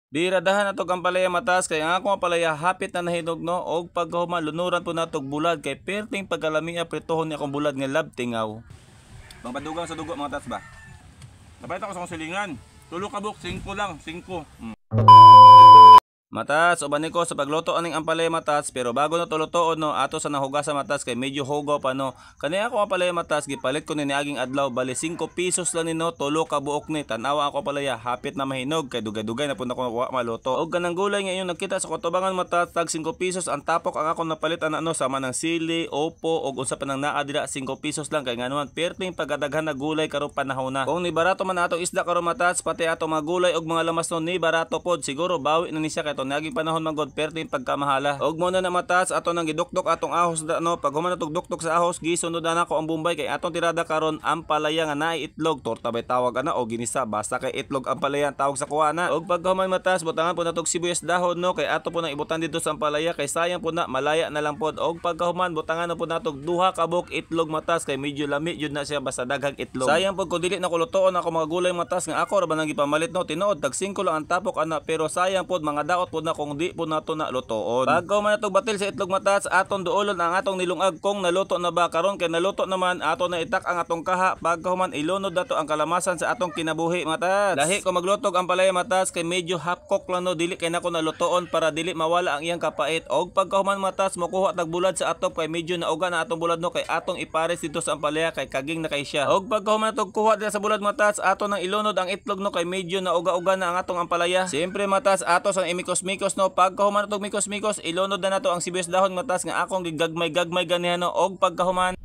Diradahan natog ang palaya matas kay ang ako palaya hapit na nahinog no og pagkahuman lunuran po natog bulad kay perting pagkalami pritohon ni akong bulad nga labtingaw. Bang padugang sa dugo mga tats ba? Napait ako sa silingan. Tulo ka buk, 5 lang, 5. Matas, uban ko sa pagluto aning ampalaya matas pero bago na tulutoon no ato sa nahugasan matas kay medyo hugaw pa no. Kani ako ampalaya matas gipalit ko ni aging adlaw bali 5 pesos lang nino tulo ka buok ni tan-awa ako palaya hapit na mahinog kay dugay-dugay na pud ako wa maluto. Og kanang gulay nga inyo nakita sa kotobangan matas tag 5 pesos ang tapok ang ako napalit ano sama ng sili, opo og unsa pa nang naa dira 5 pesos lang kay nganuan perting pagadaghan na gulay karong panahon na. Kung ni barato man ato isda karon matas pati ato mga gulay og mga lamas no ni barato pod siguro bawi na ni siya kay naging panahon magod perting pagkamahala. Og mo na matas ato nang gidukdok atong ahos da no pag human natog dukdok sa ahos gisunod na nako ang Bombay kay atong tirada karon ang palaya nga naay itlog torta bay tawag ana o ginisa basta kay itlog ang palaya tawag sa kuha na. Og pag human matas butangan po natog sibuyas dahon no kay ato po nang ibutan dito sa palaya kay sayang po na malaya na lang pod. Og pag human butangan po natog duha ka buok itlog matas kay medyo lami jud na siya basta daghang itlog. Sayang pod kung dili na ko lutoon ako mga gulay matas nga ako ra ba nang gipamalit no tinuod tag 5 lang ang tapok ana pero sayang pod mga daot pod na kung di po nato na lutoon. Bago man natog batil sa itlog matas aton duolon ang atong nilungag kung naluto na ba karon kay naluto naman ato na itak ang atong kaha bago man ilunod nato ang kalamasan sa atong kinabuhi matas. Lahi ko maglutog ang palaya matas kay medyo half cook lang no dili kay nako nalutoon para dili mawala ang iyang kapait. Og pagkahuman matas mokuha tag bulad sa atop kay medyo nauga na atong bulad no kay atong ipares dito sa palaya kay kaging na kay siya. Og pagkahuman natog kuha dira sa bulad matas ato nang ilunod ang itlog no kay medyo nauga-uga na ang atong ampalaya. Siyempre matas ato sang imikos-mikos no pagkahuman natog mikos-mikos ilunod na nato ang sibuyas dahon matas nga akong gigagmay-gagmay ganihan no og pagkahuman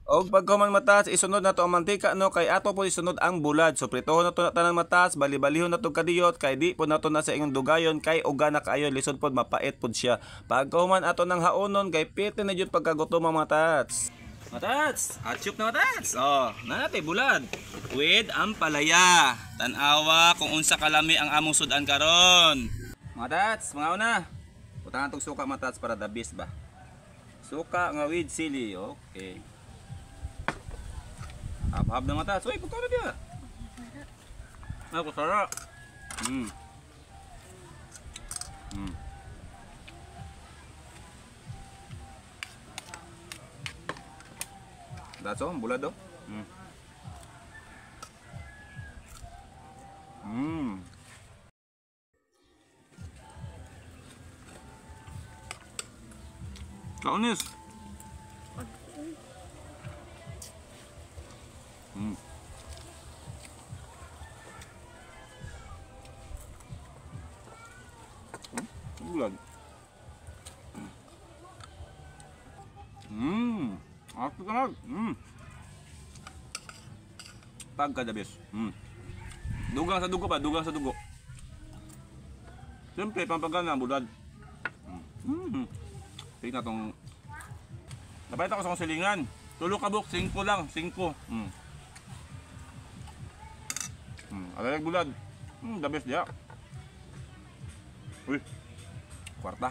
og pagkahuman matas isunod nato ang mantika no kay ato po isunod ang bulad so pritohon nato na tanan matas bali-balihon nato kadiyot kay di po nato na sa ingong dugayon kay uga na kaayo lisod pod mapait pod siya. Pagkahuman ato nang haonon kay piti na jud pagkagutom mga matats. Matats, atyup na matats. Oh, nanate bulad with ampalaya. Tan-awa kung unsa kalami ang among sudan karon. Matats, mga una. Butangan tong suka matats para the best ba. Suka nga with sili. Okay. Hab-hab na matas. Uy, pagkano dia? Ako sarap. That's all, bulad do. Kaunis. Bulad. Ako ka. Pagkadabis. Dugang sa dugo pa, dugang sa dugo. Siyempre, pampagana ang bulad. Tingnan tong. Napait ako sa silingan. Tulo ka buk, 5 lang, 5. Alag bulad. The best dia. Uy. Kwarta.